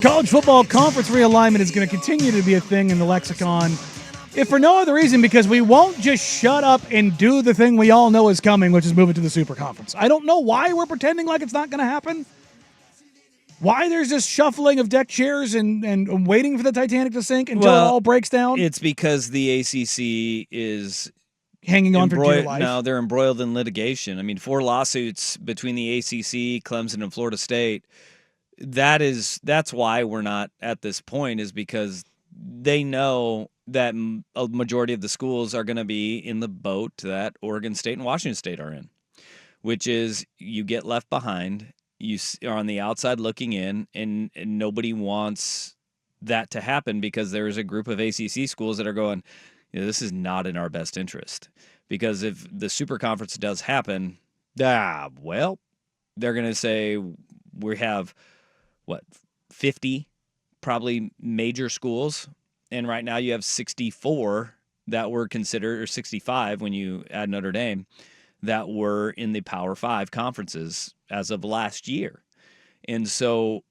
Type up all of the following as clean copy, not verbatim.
College football conference realignment is going to continue to be a thing in the lexicon, if for no other reason, because we won't just shut up and do the thing we all know is coming, which is move it to the super conference. I don't know why we're pretending like it's not going to happen. Why there's this shuffling of deck chairs and waiting for the Titanic to sink until it all breaks down. It's because the ACC is hanging on for dear life. No, they're embroiled in litigation. I mean, 4 lawsuits between the ACC, Clemson, and Florida State. That's why we're not at this point, is because they know that a majority of the schools are going to be in the boat that Oregon State and Washington State are in, which is you get left behind, you are on the outside looking in, and nobody wants that to happen because there is a group of ACC schools that are going, this is not in our best interest. Because if the super conference does happen, they're going to say we have 50 probably major schools, and right now you have 64 that were considered, or 65 when you add Notre Dame, that were in the Power 5 conferences as of last year. And so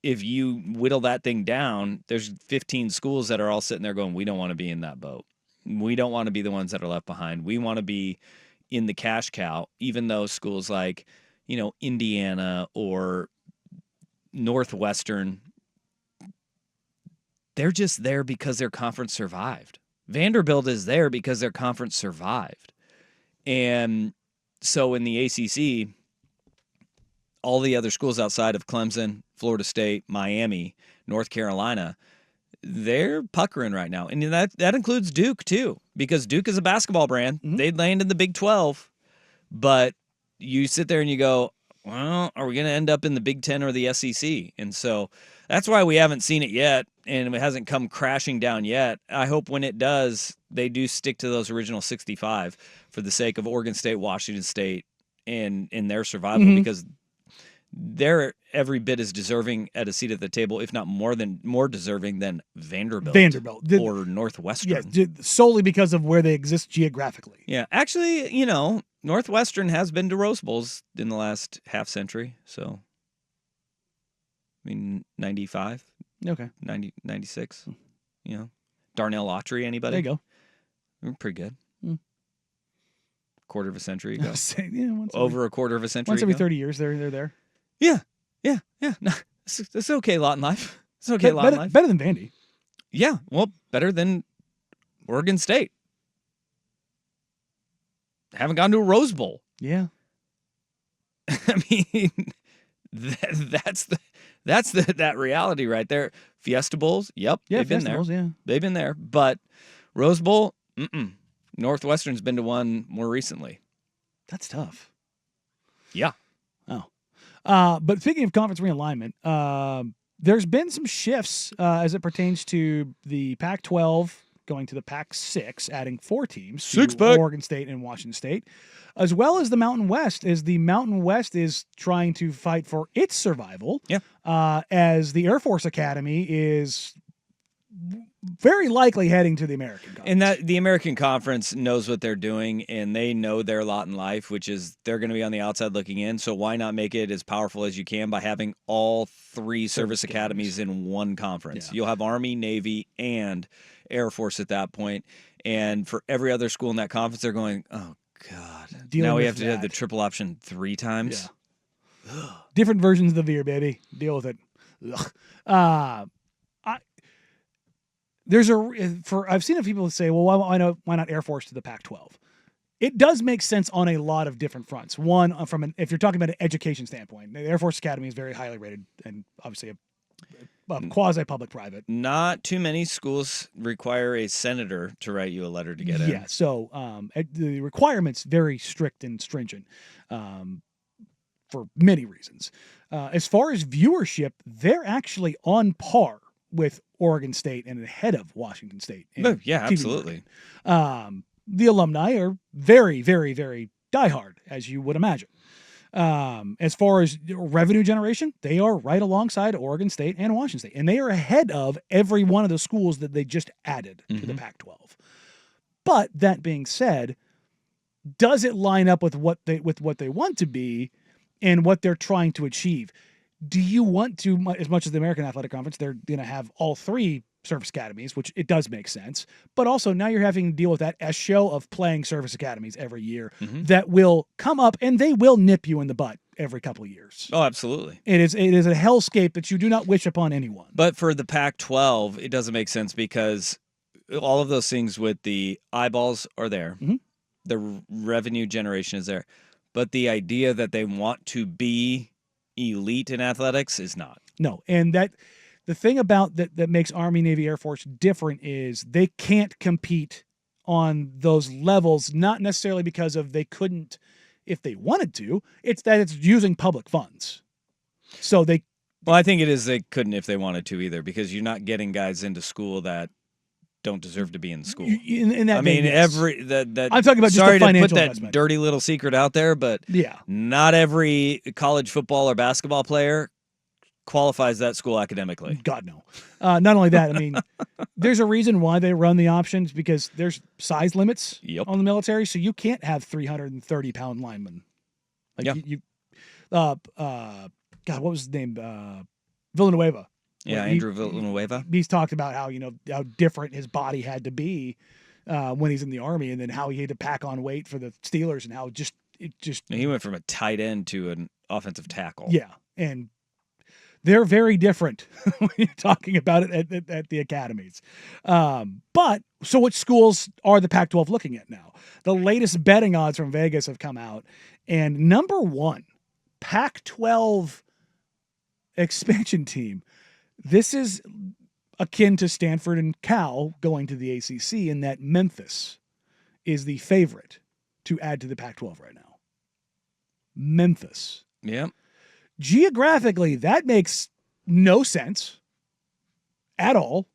if you whittle that thing down, there's 15 schools that are all sitting there going, we don't want to be in that boat. We don't want to be the ones that are left behind. We want to be in the cash cow, even though schools like, Indiana or Northwestern, they're just there because their conference survived. Vanderbilt is there because their conference survived. And so in the ACC, all the other schools outside of Clemson, Florida State, Miami, North Carolina, they're puckering right now. And that includes Duke, too, because Duke is a basketball brand. Mm-hmm. They'd land in the Big 12. But you sit there and you go, well, are we going to end up in the Big 10 or the SEC? And so that's why we haven't seen it yet, and it hasn't come crashing down yet. I hope when it does, they do stick to those original 65 for the sake of Oregon State, Washington State, and in their survival, because they're every bit as deserving at a seat at the table, if not more deserving than Vanderbilt or Northwestern. Yeah, solely because of where they exist geographically. Yeah, actually, Northwestern has been to Rose Bowls in the last half century, so 95, okay, 96. Darnell Autry, anybody? There you go. We're pretty good. Quarter of a century ago. Over a quarter of a century. Once every 30 years, they're there. Yeah. No, it's okay lot in life. It's okay lot in life. Better than Vandy. Yeah, well, better than Oregon State. Haven't gone to a Rose Bowl. Yeah. I mean, that's that reality right there. Fiesta Bowls, yep, yeah, they've been there. Bowls, yeah. They've been there, but Rose Bowl, Northwestern's been to one more recently. That's tough. Yeah. But speaking of conference realignment, there's been some shifts as it pertains to the Pac-12 going to the Pac-6, adding 4 teams to Oregon State and Washington State, as well as the Mountain West, as the Mountain West is trying to fight for its survival. Yeah. As the Air Force Academy is very likely heading to the American Conference. And that the American Conference knows what they're doing, and they know their lot in life, which is they're going to be on the outside looking in. So why not make it as powerful as you can by having all 3 service academies in one conference? Yeah. You'll have Army, Navy, and Air Force at that point. And for every other school in that conference, they're going, oh, God. Now we have to have the triple option 3 times? Yeah. Different versions of the veer, baby. Deal with it. I've seen people say, well, why not Air Force to the Pac-12? It does make sense on a lot of different fronts. One, if you're talking about an education standpoint, the Air Force Academy is very highly rated and obviously a quasi-public private. Not too many schools require a senator to write you a letter to get in. Yeah, so the requirement's very strict and stringent for many reasons. As far as viewership, they're actually on par with Oregon State and ahead of Washington State. Yeah, absolutely. The alumni are very, very, very diehard, as you would imagine. As far as revenue generation, they are right alongside Oregon State and Washington State, and they are ahead of every one of the schools that they just added to the Pac-12. But that being said, does it line up with what they want to be and what they're trying to achieve? do you want to, as much as the American Athletic Conference, they're going to have all three service academies, which it does make sense. But also now you're having to deal with that S show of playing service academies every year that will come up and they will nip you in the butt every couple of years. Oh, absolutely. It is a hellscape that you do not wish upon anyone. But for the Pac-12, it doesn't make sense because all of those things with the eyeballs are there. The revenue generation is there. But the idea that they want to be elite in athletics is not. No, and that the thing about that makes Army, Navy, Air Force different is they can't compete on those levels, not necessarily because of they couldn't if they wanted to. It's that it's using public funds. So they... Well, I think it is they couldn't if they wanted to either, because you're not getting guys into school that don't deserve to be in school. In that I mean, yes. I'm talking about just sorry the financial to put that investment. dirty little secret out there, but not every college football or basketball player qualifies that school academically. God, no. Not only that, I mean, there's a reason why they run the options, because there's size limits on the military, so you can't have 330-pound linemen. God, what was his name? Villanueva. Yeah, Andrew Villanueva. He's talked about how how different his body had to be when he's in the Army, and then how he had to pack on weight for the Steelers, and how he went from a tight end to an offensive tackle. Yeah, and they're very different when you're talking about it at the academies. But so which schools are the Pac-12 looking at now? The latest betting odds from Vegas have come out, and number one, Pac-12 expansion team. This is akin to Stanford and Cal going to the ACC in that Memphis is the favorite to add to the Pac-12 right now. Memphis. Yeah. Geographically, that makes no sense at all.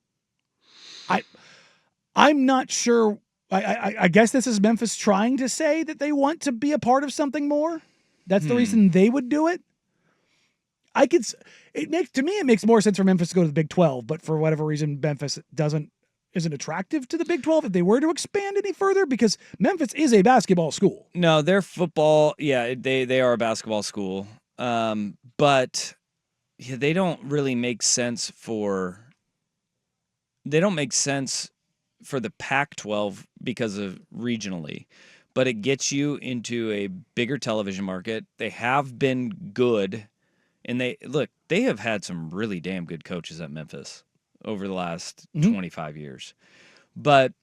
I'm not sure. I guess this is Memphis trying to say that they want to be a part of something more. That's the reason they would do it. To me it makes more sense for Memphis to go to the Big 12, but for whatever reason Memphis isn't attractive to the Big 12 if they were to expand any further, because Memphis is a basketball school. No, they're football. Yeah, they are a basketball school. But they don't really make sense for the Pac-12 because of regionally, but it gets you into a bigger television market. They have been good, and they have had some really damn good coaches at Memphis over the last 25 years, but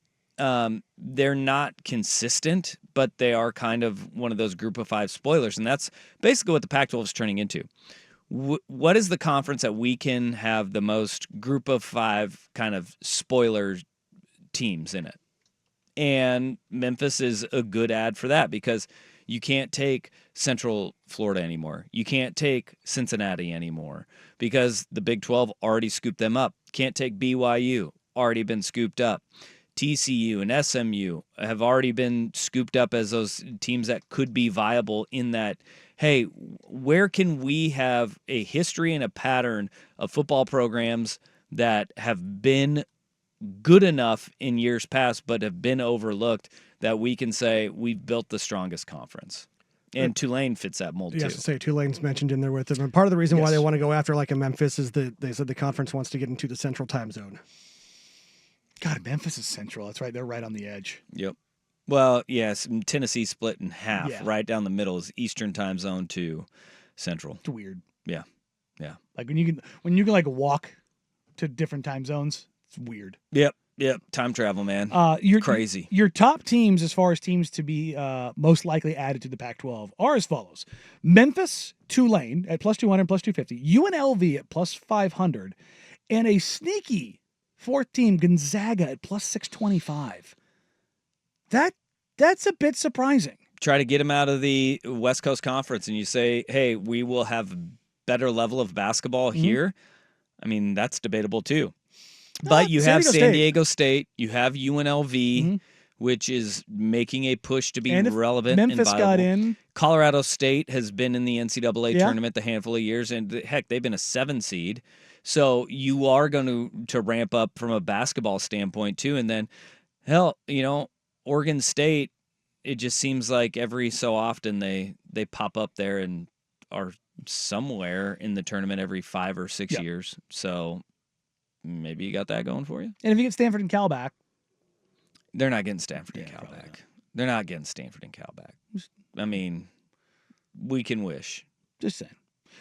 they're not consistent, but they are kind of one of those group of five spoilers, and that's basically what the Pac-12 is turning into. What is the conference that we can have the most group of five kind of spoiler teams in it? And Memphis is a good ad for that, because you can't take Central Florida anymore. You can't take Cincinnati anymore because the Big 12 already scooped them up. Can't take BYU, already been scooped up. TCU and SMU have already been scooped up as those teams that could be viable in that, hey, where can we have a history and a pattern of football programs that have been good enough in years past but have been overlooked that we can say we've built the strongest conference? And Tulane fits that mold, too. Yes, to say Tulane's mentioned in there with them. And part of the reason why they want to go after like a Memphis is that they said the conference wants to get into the central time zone. God, Memphis is central. That's right. They're right on the edge. Yep. Well, yes, Tennessee split in half. Yeah. Right down the middle is Eastern time zone to Central. It's weird. Yeah. Yeah. Like when you can like walk to different time zones, it's weird. Yep. Time travel, man. Crazy. Your top teams, as far as teams to be most likely added to the Pac-12, are as follows: Memphis, Tulane at plus 200, plus 250, UNLV at plus 500, and a sneaky fourth team, Gonzaga at plus 625. That's a bit surprising. Try to get them out of the West Coast Conference, and you say, hey, we will have better level of basketball here. I mean, that's debatable too. But you have San Diego State, you have UNLV, which is making a push to be relevant. Memphis and got in. Colorado State has been in the NCAA tournament a handful of years, and heck, they've been a 7 seed. So you are going to ramp up from a basketball standpoint too. And then, hell, Oregon State, it just seems like every so often they pop up there and are somewhere in the tournament every 5 or 6 years. So maybe you got that going for you. And if you get Stanford and Cal back, they're not getting Stanford and Cal back. They're not getting Stanford and Cal back. I mean, we can wish. Just saying.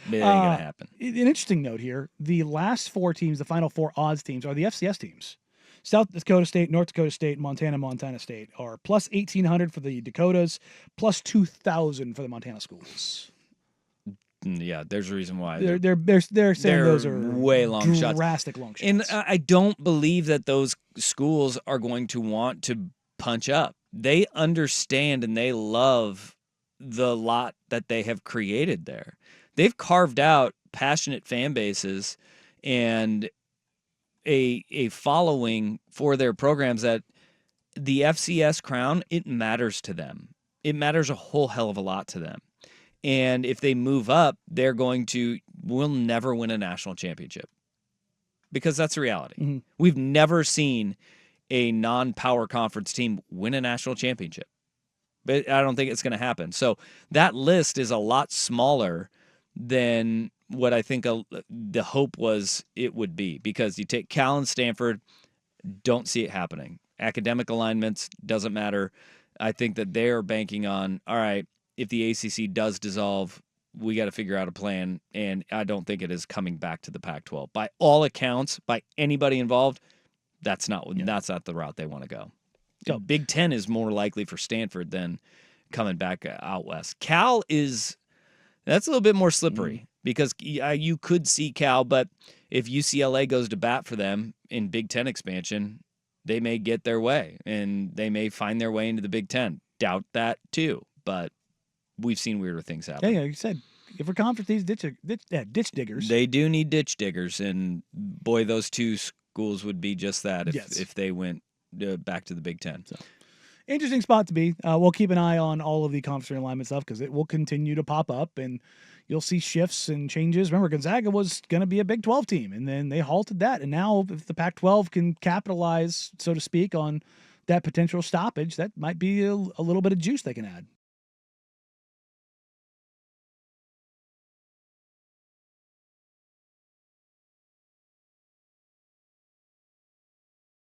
But it ain't going to happen. An interesting note here. The last 4 teams, the final 4 odds teams, are the FCS teams. South Dakota State, North Dakota State, Montana State are plus 1,800 for the Dakotas, plus 2,000 for the Montana schools. Yeah, there's a reason why. They're saying those are way long shots. Drastic long shots. And I don't believe that those schools are going to want to punch up. They understand and they love the lot that they have created there. They've carved out passionate fan bases and a following for their programs that the FCS crown, it matters to them. It matters a whole hell of a lot to them. And if they move up, we'll never win a national championship because that's the reality. Mm-hmm. We've never seen a non-power conference team win a national championship, but I don't think it's going to happen. So that list is a lot smaller than what I think the hope was it would be, because you take Cal and Stanford, don't see it happening. Academic alignments, doesn't matter. I think that they're banking on, all right, if the ACC does dissolve, we got to figure out a plan, and I don't think it is coming back to the Pac-12. By all accounts, by anybody involved, that's not the route they want to go. So Big Ten is more likely for Stanford than coming back out west. Cal that's a little bit more slippery because you could see Cal, but if UCLA goes to bat for them in Big Ten expansion, they may get their way and they may find their way into the Big Ten. Doubt that too, but we've seen weirder things happen. Yeah, you said if we're conference, these ditch diggers. They do need ditch diggers, and boy, those 2 schools would be just that if they went back to the Big Ten. So, interesting spot to be. We'll keep an eye on all of the conference realignment stuff because it will continue to pop up, and you'll see shifts and changes. Remember, Gonzaga was going to be a Big 12 team, and then they halted that. And now if the Pac-12 can capitalize, so to speak, on that potential stoppage, that might be a little bit of juice they can add.